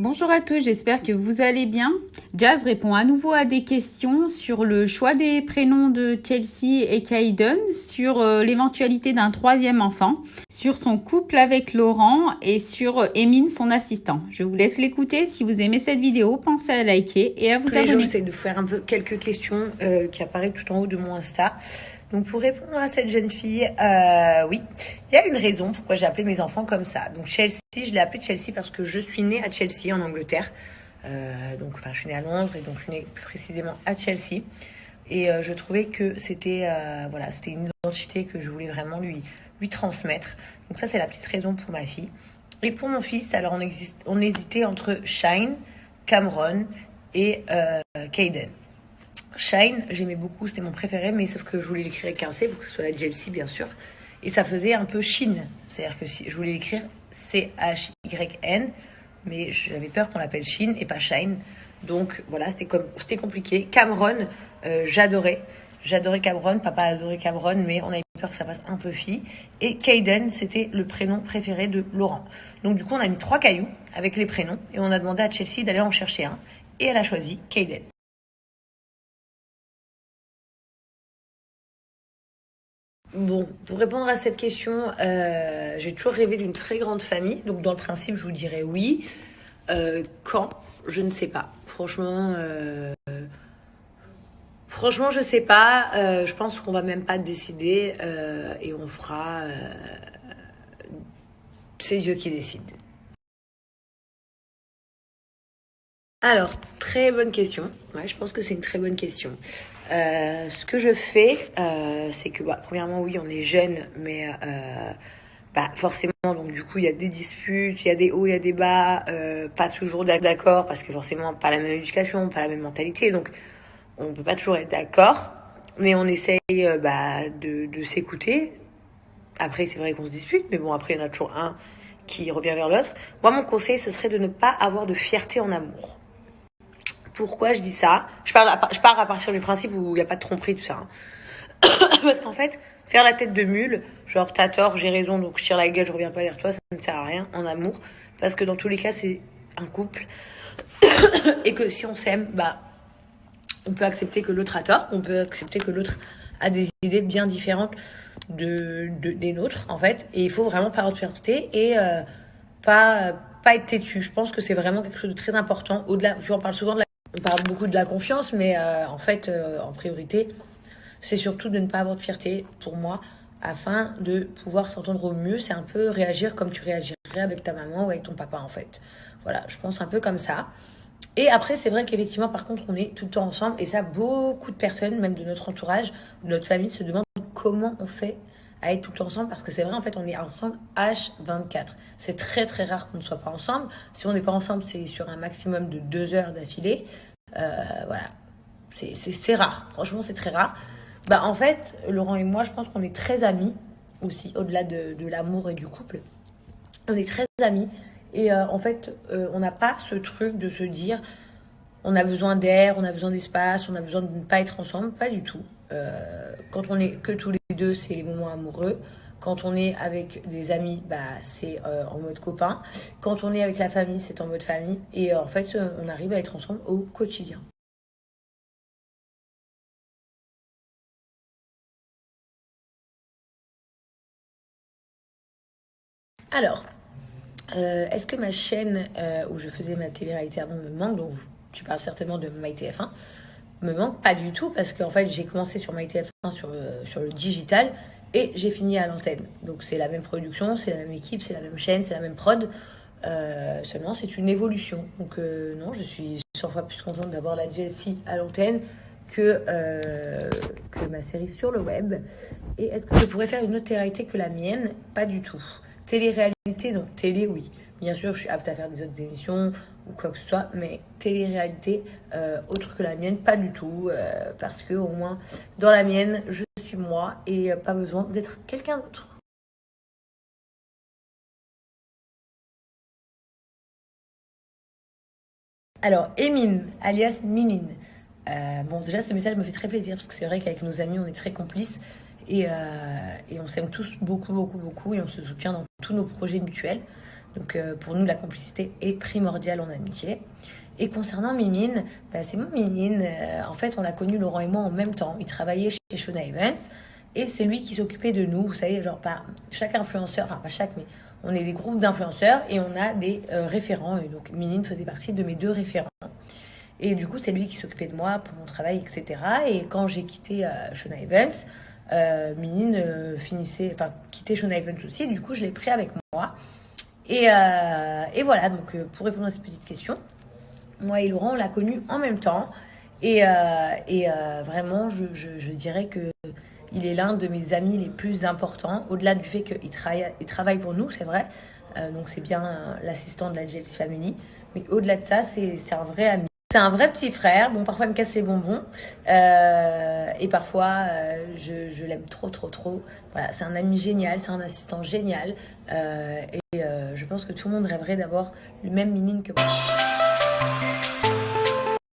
Bonjour à tous, j'espère que vous allez bien. Jazz répond à nouveau à des questions sur le choix des prénoms de Chelsea et Kaiden, sur l'éventualité d'un troisième enfant, sur son couple avec Laurent et sur Emine, son assistant. Je vous laisse l'écouter. Si vous aimez cette vidéo, pensez à liker et à vous abonner. J'essaie de faire un peu quelques questions qui apparaissent tout en haut de mon Insta. Donc pour répondre à cette jeune fille, oui, il y a une raison pourquoi j'ai appelé mes enfants comme ça. Donc Chelsea, je l'ai appelée Chelsea parce que je suis née à Chelsea en Angleterre. Je suis née à Londres et donc je suis née plus précisément à Chelsea. Et je trouvais que c'était c'était une identité que je voulais vraiment lui transmettre. Donc ça c'est la petite raison pour ma fille. Et pour mon fils, alors on hésitait entre Shine, Cameron et Kaiden. Shine, j'aimais beaucoup, c'était mon préféré, mais sauf que je voulais l'écrire avec un C pour que ce soit la Chelsea, bien sûr. Et ça faisait un peu Chine. C'est-à-dire que si je voulais l'écrire C-H-Y-N, mais j'avais peur qu'on l'appelle Chine et pas Shine. Donc voilà, c'était compliqué. Cameron, j'adorais. J'adorais Cameron, papa adorait Cameron, mais on avait peur que ça fasse un peu fille. Et Kaiden, c'était le prénom préféré de Laurent. Donc du coup, on a mis 3 cailloux avec les prénoms et on a demandé à Chelsea d'aller en chercher un. Et elle a choisi Kaiden. Bon, pour répondre à cette question, j'ai toujours rêvé d'une très grande famille. Donc dans le principe, je vous dirais oui. Quand? Je ne sais pas. Franchement, je sais pas. Je pense qu'on va même pas décider et on fera. C'est Dieu qui décide. Alors, très bonne question. Ouais, je pense que c'est une très bonne question. Ce que je fais, c'est que, premièrement, oui, on est jeune, mais forcément, donc du coup, il y a des disputes, il y a des hauts, il y a des bas, pas toujours d'accord, parce que forcément, pas la même éducation, pas la même mentalité, donc on peut pas toujours être d'accord, mais on essaye de s'écouter. Après, c'est vrai qu'on se dispute, mais bon, après, il y en a toujours un qui revient vers l'autre. Moi, mon conseil, ce serait de ne pas avoir de fierté en amour. Pourquoi je dis ça? Je pars à partir du principe où il n'y a pas de tromperie, tout ça. Hein. Parce qu'en fait, faire la tête de mule, genre t'as tort, j'ai raison, donc je tire la gueule, je reviens pas vers toi, ça ne sert à rien en amour. Parce que dans tous les cas, c'est un couple. Et que si on s'aime, on peut accepter que l'autre a tort, on peut accepter que l'autre a des idées bien différentes des nôtres, en fait. Et il faut vraiment pas avoir de fierté et pas être têtu. Je pense que c'est vraiment quelque chose de très important. Au-delà, on parle souvent on parle beaucoup de la confiance, mais en fait, en priorité, c'est surtout de ne pas avoir de fierté, pour moi, afin de pouvoir s'entendre au mieux. C'est un peu réagir comme tu réagirais avec ta maman ou avec ton papa, en fait. Voilà, je pense un peu comme ça. Et après, c'est vrai qu'effectivement, par contre, on est tout le temps ensemble. Et ça, beaucoup de personnes, même de notre entourage, de notre famille, se demandent comment on fait à être tout le temps ensemble. Parce que c'est vrai, en fait, on est ensemble H24. C'est très, très rare qu'on ne soit pas ensemble. Si on n'est pas ensemble, c'est sur un maximum de 2 heures d'affilée. Voilà. C'est rare. Franchement, c'est très rare. En fait, Laurent et moi, je pense qu'on est très amis aussi, au-delà de l'amour et du couple. On est très amis. Et en fait, on n'a pas ce truc de se dire on a besoin d'air, on a besoin d'espace, on a besoin de ne pas être ensemble. Pas du tout. Quand on est que tous les deux, c'est les moments amoureux. Quand on est avec des amis, c'est en mode copain. Quand on est avec la famille, c'est en mode famille. Et en fait, on arrive à être ensemble au quotidien. Alors, est-ce que ma chaîne où je faisais ma télé-réalité avant me manque? Donc, tu parles certainement de MyTF1. Me manque pas du tout parce qu'en fait, j'ai commencé sur MyTF1 sur le digital et j'ai fini à l'antenne. Donc, c'est la même production, c'est la même équipe, c'est la même chaîne, c'est la même prod. Seulement, c'est une évolution. Donc, non, je suis 100 fois plus contente d'avoir la Chelsea à l'antenne que ma série sur le web. Et est-ce que je pourrais faire une autre télé-réalité que la mienne? Pas du tout. Télé-réalité, non. Télé, oui. Bien sûr, je suis apte à faire des autres émissions ou quoi que ce soit, mais télé-réalité autre que la mienne, pas du tout. Parce que au moins, dans la mienne, je suis moi et pas besoin d'être quelqu'un d'autre. Alors, Emine, alias Minine. Bon, déjà, ce message me fait très plaisir parce que c'est vrai qu'avec nos amis, on est très complices. Et on s'aime tous beaucoup, beaucoup, beaucoup et on se soutient dans tous nos projets mutuels. Donc pour nous, la complicité est primordiale en amitié. Et concernant Mimine, c'est mon Mimine. En fait, on l'a connu, Laurent et moi, en même temps. Il travaillait chez Shona Events et c'est lui qui s'occupait de nous. Vous savez, genre, chaque influenceur, enfin pas chaque, mais on est des groupes d'influenceurs et on a des référents. Et donc Mimine faisait partie de mes 2 référents. Et du coup, c'est lui qui s'occupait de moi pour mon travail, etc. Et quand j'ai quitté Shona Events, Mimine quittait Shona Events aussi. Du coup, je l'ai pris avec moi. Et voilà, donc pour répondre à cette petite question, moi et Laurent, on l'a connu en même temps. Et vraiment, je dirais que il est l'un de mes amis les plus importants, au-delà du fait qu'il travaille pour nous, c'est vrai. Donc c'est bien l'assistant de la JLC Family. Mais au-delà de ça, c'est un vrai ami. C'est un vrai petit frère. Bon, parfois il me casse les bonbons. Et parfois, je l'aime trop, trop, trop. Voilà, c'est un ami génial, c'est un assistant génial. Je pense que tout le monde rêverait d'avoir le même Mimine que moi.